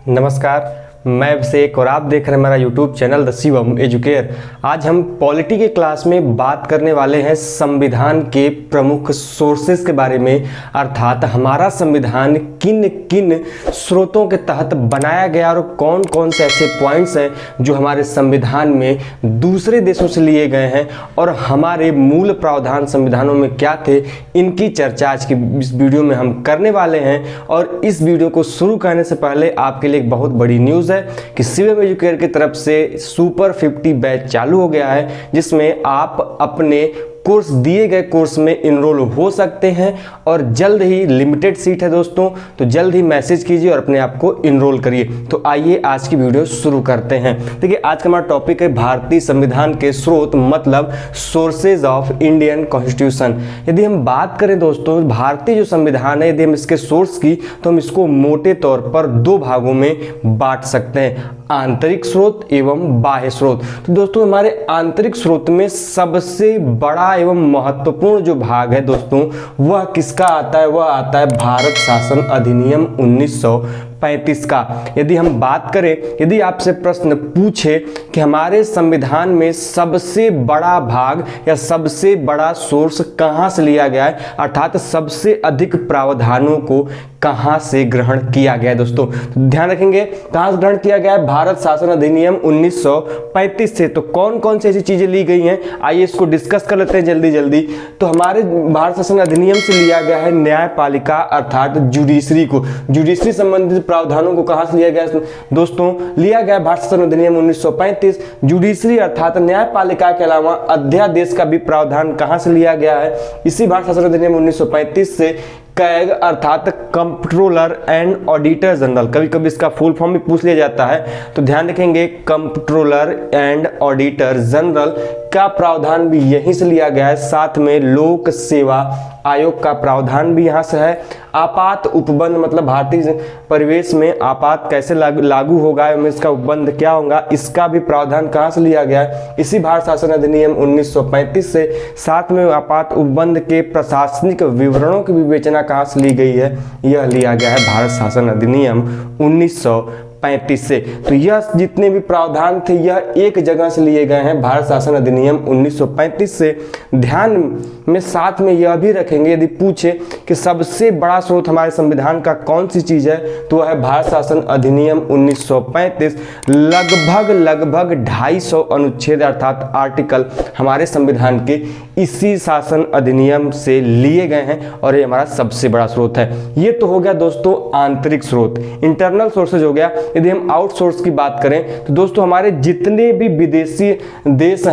नमस्कार, मैं अभिषेक और आप देख रहे हैं हमारा YouTube channel the Shivam educare. आज हम पॉलिटी के क्लास में बात करने वाले हैं संविधान के प्रमुख सोर्सेस के बारे में, अर्थात हमारा संविधान किन किन स्रोतों के तहत बनाया गया और कौन कौन से ऐसे पॉइंट्स हैं जो हमारे संविधान में दूसरे देशों से लिए गए हैं और हमारे मूल प्रावधान संविधानों में क्या थे। इनकी चर्चा आज की इस वीडियो में हम करने वाले हैं। और इस वीडियो को शुरू करने से पहले आपके लिए एक बहुत बड़ी न्यूज़ है कि शिवम एजुकेयर की तरफ से सुपर 50 बैच चालू हो गया है, जिसमें आप अपने कोर्स दिए गए कोर्स में इनरोल हो सकते हैं और जल्द ही लिमिटेड सीट है दोस्तों, तो जल्द ही मैसेज कीजिए और अपने आप को इनरोल करिए। तो आइए आज की वीडियो शुरू करते हैं। देखिए, आज का हमारा टॉपिक है भारतीय संविधान के स्रोत, मतलब सोर्सेज ऑफ इंडियन कॉन्स्टिट्यूशन। यदि हम बात करें दोस्तों भारतीय जो संविधान है, यदि हम इसके सोर्स की, तो हम इसको मोटे तौर पर दो भागों में बांट सकते हैं, आंतरिक स्रोत एवं बाह्य स्रोत। तो दोस्तों हमारे आंतरिक स्रोत में सबसे बड़ा एवं महत्वपूर्ण जो भाग है दोस्तों, वह किसका आता है? वह आता है भारत शासन अधिनियम 1935 का। यदि हम बात करें, यदि आपसे प्रश्न पूछे कि हमारे संविधान में सबसे बड़ा भाग या सबसे बड़ा सोर्स कहां से लिया गया है, अर्थात सबसे अधिक प्रावधानों को कहां से ग्रहण किया गया है दोस्तों, तो ध्यान रखेंगे कहां से ग्रहण किया गया है? भारत शासन अधिनियम 1935 से। तो कौन कौन सी ऐसी चीजें ली गई हैं, आइए इसको डिस्कस कर लेते हैं जल्दी जल्दी। तो हमारे भारत शासन अधिनियम से लिया गया है न्यायपालिका अर्थात जुडिशरी को, जुडिशरी संबंधित प्रावधानों को कहां से लिया गया है दोस्तों? लिया गया भारत शासन अधिनियम 1935। जुडिशरी अर्थात न्यायपालिका के अलावा अध्यादेश का भी प्रावधान कहां से लिया गया है? इसी भारत शासन अधिनियम 1935 से। कैग अर्थात कंप्ट्रोलर एंड ऑडिटर जनरल, कभी कभी इसका फुल फॉर्म भी पूछ लिया जाता है, तो ध्यान रखेंगे कंप्ट्रोलर एंड ऑडिटर जनरल का प्रावधान भी यहीं से लिया गया है। साथ में लोक सेवा आयोग का प्रावधान भी यहाँ से है। आपात उपबंध, मतलब भारतीय परिवेश में आपात कैसे लागू होगा, इसका उपबंध क्या होगा, इसका भी प्रावधान कहाँ से लिया गया है? इसी भारत शासन अधिनियम 1935 से। साथ में आपात उपबंध के प्रशासनिक विवरणों की विवेचना कहाँ से ली गई है? यह लिया गया है भारत शासन अधिनियम 1935 से। तो यह जितने भी प्रावधान थे यह एक जगह से लिए गए हैं, भारत शासन अधिनियम 1935 से। ध्यान में साथ में यह भी रखेंगे, यदि पूछे कि सबसे बड़ा स्रोत हमारे संविधान का कौन सी चीज है, तो वह है भारत शासन अधिनियम 1935। लगभग 250 अनुच्छेद अर्थात आर्टिकल हमारे संविधान के इसी शासन अधिनियम से लिए गए हैं और ये हमारा सबसे बड़ा स्रोत है। ये तो हो गया दोस्तों आंतरिक स्रोत, इंटरनल सोर्सेज हो गया। यदि हम आउटसोर्स की बात करें तो दोस्तों हमारे जितने भी विदेशी देश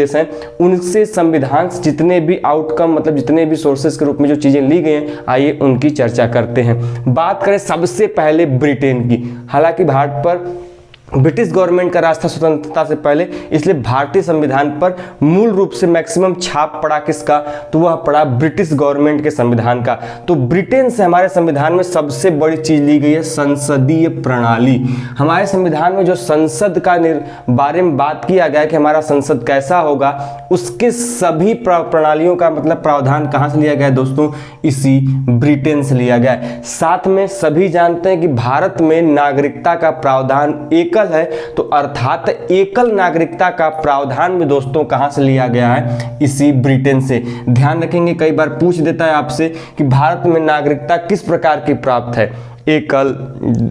हैं, उनसे संविधान जितने भी आउटकम, मतलब जितने भी सोर्सेज के रूप में जो चीजें ली गई हैं, आइए उनकी चर्चा करते हैं। बात करें सबसे पहले ब्रिटेन की। हालांकि भारत पर ब्रिटिश गवर्नमेंट का राज था स्वतंत्रता से पहले, इसलिए भारतीय संविधान पर मूल रूप से मैक्सिमम छाप पड़ा किसका? तो वह पड़ा ब्रिटिश गवर्नमेंट के संविधान का। तो ब्रिटेन से हमारे संविधान में सबसे बड़ी चीज ली गई है संसदीय प्रणाली। हमारे संविधान में जो संसद का बारे में बात किया गया कि हमारा संसद कैसा होगा, उसके सभी प्रणालियों का मतलब प्रावधान कहां से लिया गया है दोस्तों? इसी ब्रिटेन से लिया गया है। साथ में सभी जानते हैं कि भारत में नागरिकता का प्रावधान एकल है, तो अर्थात एकल नागरिकता का प्रावधान में दोस्तों कहां से लिया गया है? इसी ब्रिटेन से। ध्यान रखेंगे कई बार पूछ देता है आपसे कि भारत में नागरिकता किस प्रकार की प्राप्त है, एकल,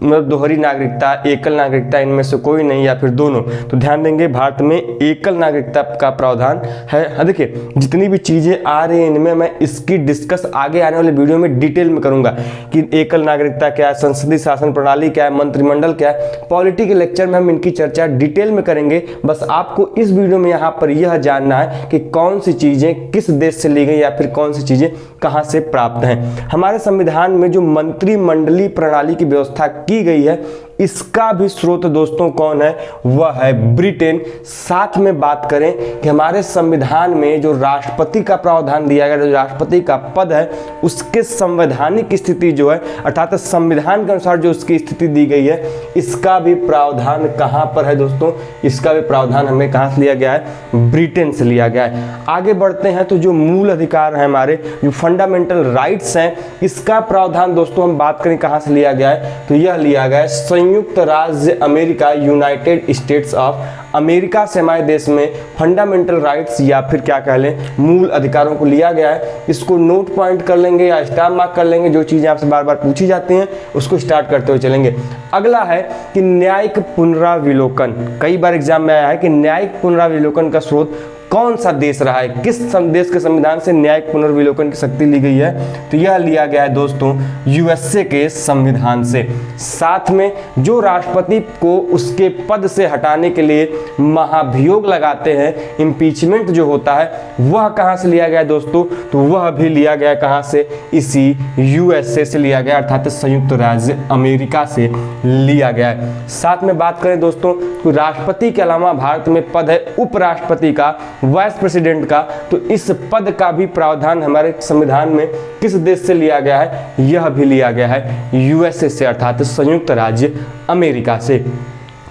मतलब दोहरी नागरिकता, एकल नागरिकता, इनमें से कोई नहीं या फिर दोनों। तो ध्यान देंगे भारत में एकल नागरिकता का प्रावधान है। देखिए जितनी भी चीजें आ रही हैं इनमें मैं इसकी डिस्कस आगे आने वाले वीडियो में डिटेल में करूंगा कि एकल नागरिकता क्या है, संसदीय शासन प्रणाली क्या है, मंत्रिमंडल क्या है। पॉलिटी के लेक्चर में हम इनकी चर्चा डिटेल में करेंगे। बस आपको इस वीडियो में यहाँ पर यह जानना है कि कौन सी चीजें किस देश से ली गई या फिर कौन सी चीजें कहाँ से प्राप्त हैं। हमारे संविधान में जो मंत्रिमंडलीय प्रणाली की व्यवस्था की गई है, इसका भी स्रोत दोस्तों कौन है, वह है ब्रिटेन। साथ में बात करें कि हमारे संविधान में जो राष्ट्रपति का प्रावधान दिया गया, जो राष्ट्रपति का पद है, उसके संवैधानिक स्थिति जो है अर्थात संविधान के अनुसार जो उसकी स्थिति दी गई है, इसका भी प्रावधान कहां पर है दोस्तों, इसका भी प्रावधान हमें कहां से लिया गया है, ब्रिटेन से लिया गया है। आगे बढ़ते हैं तो जो मूल अधिकार है हमारे, जो फंडामेंटल राइट्स हैं, इसका प्रावधान दोस्तों हम बात करें कहां से लिया गया है, तो यह लिया गया है संयुक्त राज्य America, United states of America से हमारे देश में फंडामेंटल राइट्स या फिर क्या कह लें मूल अधिकारों को लिया गया है। इसको नोट पॉइंट कर लेंगे या स्टार मार्क कर लेंगे, जो चीज़ें आपसे बार बार पूछी जाती हैं उसको स्टार्ट करते हुए चलेंगे। अगला है कि न्यायिक पुनराविलोकन। कई बार एग्जाम में आया है कि न्यायिक पुनराविलोकन का स्रोत कौन सा देश रहा है, किस देश के संविधान से न्यायिक पुनर्विलोकन की शक्ति ली गई है, तो यह लिया गया है दोस्तों यूएसए के संविधान से। साथ में जो राष्ट्रपति को उसके पद से हटाने के लिए महाभियोग लगाते हैं, इम्पीचमेंट जो होता है, वह कहां से लिया गया है दोस्तों, तो वह भी लिया गया कहां से, इसी यूएसए से लिया गया अर्थात संयुक्त राज्य अमेरिका से लिया गया है। साथ में बात करें दोस्तों तो राष्ट्रपति के अलावा भारत में पद है उपराष्ट्रपति का, वाइस प्रेसिडेंट का, तो इस पद का भी प्रावधान हमारे संविधान में किस देश से लिया गया है, यह भी लिया गया है यूएसए से अर्थात संयुक्त राज्य अमेरिका से।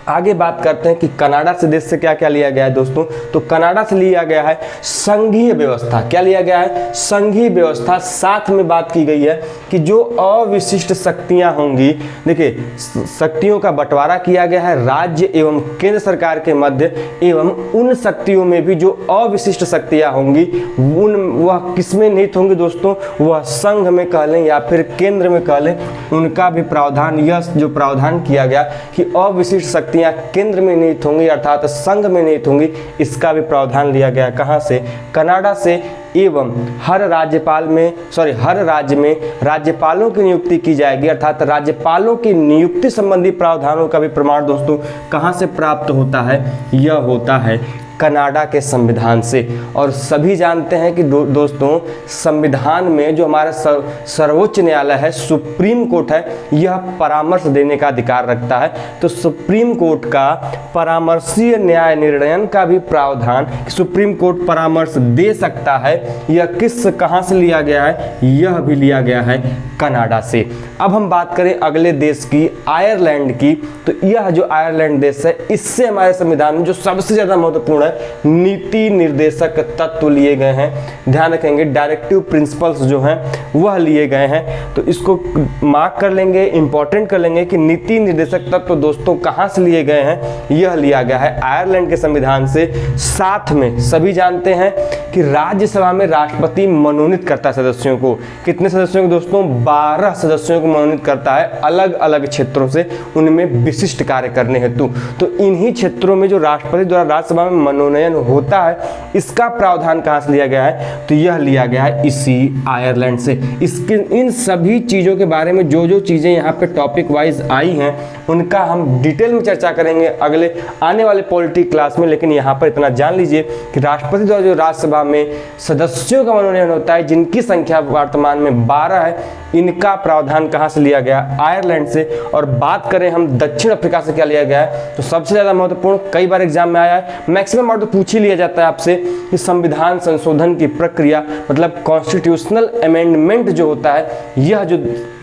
आगे बात करते हैं कि कनाडा से देश से क्या क्या लिया गया है दोस्तों, तो कनाडा से लिया गया है संघीय व्यवस्था। क्या लिया गया है, संघीय व्यवस्था। साथ में बात की गई है कि जो अविशिष्ट शक्तियां होंगी, देखिए शक्तियों का बंटवारा किया गया है राज्य एवं केंद्र सरकार के मध्य, एवं उन शक्तियों में भी जो अविशिष्ट शक्तियां होंगी वह किसमें निहित होंगी दोस्तों, वह संघ में कह लें या फिर केंद्र में कह लें, उनका भी प्रावधान, यह जो प्रावधान किया गया कि अविशिष्ट शक्तियां केंद्र में निहित होंगी अर्थात संघ में निहित होंगी, इसका भी प्रावधान लिया गया कहां से, कनाडा से। एवं हर राज्य में राज्यपालों की नियुक्ति की जाएगी अर्थात राज्यपालों की नियुक्ति संबंधी प्रावधानों का भी प्रमाण दोस्तों कहां से प्राप्त होता है, यह होता है कनाडा के संविधान से। और सभी जानते हैं कि दोस्तों संविधान में जो हमारा सर्वोच्च न्यायालय है, सुप्रीम कोर्ट है, यह परामर्श देने का अधिकार रखता है। तो सुप्रीम कोर्ट का परामर्शीय न्याय निर्णयन का भी प्रावधान, सुप्रीम कोर्ट परामर्श दे सकता है, यह कहां से लिया गया है, यह भी लिया गया है कनाडा से। अब हम बात करें अगले देश की, आयरलैंड की, तो यह जो आयरलैंड देश है, इससे हमारे संविधान में जो सबसे ज्यादा महत्वपूर्ण है नीति निर्देशक तत्व लिए गए हैं। ध्यान रखेंगे डायरेक्टिव प्रिंसिपल्स जो हैं वह लिए गए हैं, तो इसको मार्क कर लेंगे, इंपॉर्टेंट कर लेंगे कि नीति निर्देशक तत्व दोस्तों कहां से लिए गए हैं, यह लिया गया है आयरलैंड के संविधान से। साथ में सभी जानते हैं कि राज्यसभा में राष्ट्रपति मनोनीत करता है सदस्यों को। कितने सदस्यों को दोस्तों, 12 सदस्यों को मनोनीत करता है अलग अलग क्षेत्रों से, उनमें विशिष्ट कार्य करने हेतु। तो इन्हीं क्षेत्रों में जो राष्ट्रपति द्वारा राज्यसभा में मनोनयन होता है, इसका प्रावधान कहां से लिया गया है, तो यह लिया गया है इसी आयरलैंड से। इसके इन सभी चीजों के बारे में जो चीजें यहाँ पे टॉपिक वाइज आई हैं, उनका हम डिटेल में चर्चा करेंगे अगले आने वाले पॉलिटी क्लास में। लेकिन यहाँ पर इतना जान लीजिए कि राष्ट्रपति द्वारा जो राज्यसभा में सदस्यों का मनोनयन होता है, जिनकी संख्या वर्तमान में 12 है, इनका प्रावधान कहां से लिया गया, आयरलैंड से। और बात करें हम दक्षिण अफ्रीका से क्या लिया गया है, तो सबसे ज्यादा महत्वपूर्ण, कई बार एग्जाम में आया है, मैक्सिमम बार तो पूछ ही लिया जाता है आपसे कि संविधान संशोधन की प्रक्रिया, मतलब कॉन्स्टिट्यूशनल अमेंडमेंट जो होता है, यह जो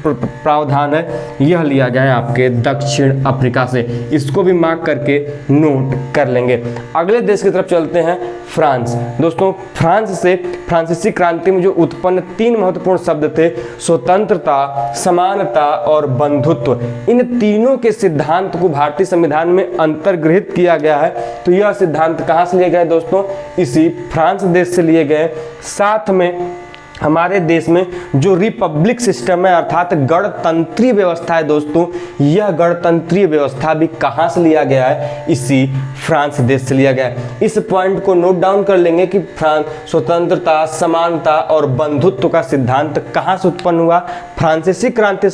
प्रावधान है, यह लिया गया है आपके दक्षिण अफ्रीका से। इसको भी मार्क करके नोट कर लेंगे। अगले देश की तरफ चलते हैं, फ्रांस। दोस्तों फ्रांस से फ्रांसीसी क्रांति में जो उत्पन्न 3 महत्वपूर्ण शब्द थे, स्वतंत्रता, समानता और बंधुत्व, इन तीनों के सिद्धांत को भारतीय संविधान में अंतर्ग्रहित किया गया है। तो यह सिद्धांत कहां से लिए गए दोस्तों, इसी फ्रांस देश से लिए गए। साथ में हमारे देश में जो रिपब्लिक सिस्टम है अर्थात गणतंत्रीय व्यवस्था है दोस्तों, यह गणतंत्रीय व्यवस्था भी कहां से लिया गया है, इसी फ्रांस देश से लिया गया है। इस पॉइंट को नोट डाउन कर लेंगे कि स्वतंत्रता, समानता और बंधुत्व का सिद्धांत कहां से उत्पन्न हुआ, फ्रांसीसी क्रांति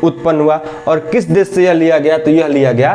उत्पन्न हुआ। और किस देश से यह लिया गया, तो यह लिया गया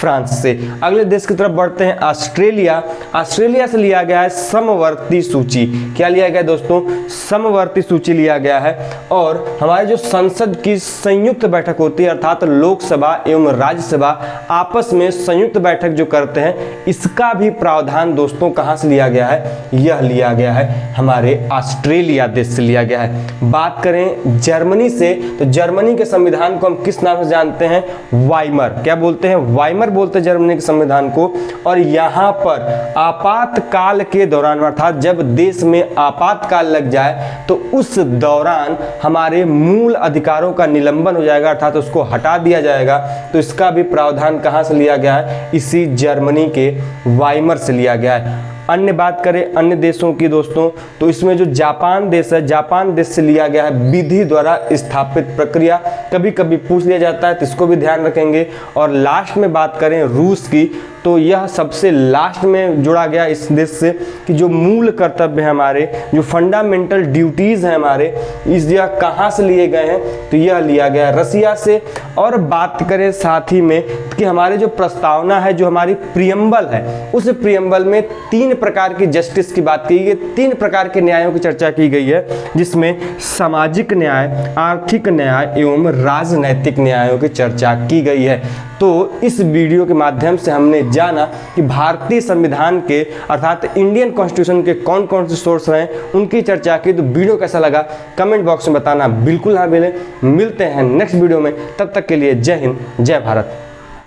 फ्रांस से। अगले देश की तरफ बढ़ते हैं, ऑस्ट्रेलिया। ऑस्ट्रेलिया से लिया गया है समवर्ती सूची। क्या लिया गया दोस्तों? समवर्ती सूची लिया गया है। और हमारे जो संसद की संयुक्त बैठक होती है, अर्थात लोकसभा एवं राज्यसभा आपस में संयुक्त बैठक जो करते हैं, इसका भी प्रावधान दोस्तों कहां से लिया गया है? यह लिया गया है हमारे ऑस्ट्रेलिया देश से लिया गया है। बात करें जर्मनी से, तो जर्मनी के संविधान को हम किस नाम से जानते हैं? वाइमर। क्या बोलते हैं? वाइमर बोलते हैं जर्मनी के संविधान को। और यहां पर आपातकाल के दौरान, अर्थात जब देश में आपातकाल लग जाए तो उस दौरान हमारे मूल अधिकारों का निलंबन हो जाएगा, अर्थात उसको हटा दिया जाएगा। तो इसका भी प्रावधान कहां से लिया गया है? इसी जर्मनी के वाइमर से लिया गया है। अन्य बात करें अन्य देशों की दोस्तों, तो इसमें जो जापान देश है, जापान देश से लिया गया है विधि द्वारा स्थापित प्रक्रिया। कभी कभी पूछ लिया जाता है तो इसको भी ध्यान रखेंगे। और लास्ट में बात करें रूस की, तो यह सबसे लास्ट में जोड़ा गया इस देश से कि जो मूल कर्तव्य है हमारे, जो फंडामेंटल ड्यूटीज हैं हमारे, इस यह कहाँ से लिए गए हैं? तो यह लिया गया है रसिया से। और बात करें साथ ही में कि हमारे जो प्रस्तावना है, जो हमारी प्रियम्बल है, उस प्रियम्बल में 3 प्रकार की जस्टिस की बात की गई, 3 प्रकार के न्यायों की चर्चा की गई है, जिसमें सामाजिक न्याय, आर्थिक न्याय एवं राजनैतिक न्यायों की चर्चा की गई है। तो इस वीडियो के माध्यम से हमने जाना कि भारतीय संविधान के अर्थात इंडियन कॉन्स्टिट्यूशन के कौन कौन से सोर्स हैं, उनकी चर्चा की। तो वीडियो कैसा लगा कमेंट बॉक्स में बताना बिल्कुल ना भूलें। मिलते हैं नेक्स्ट वीडियो में, तब तक के लिए जय हिंद, जय भारत।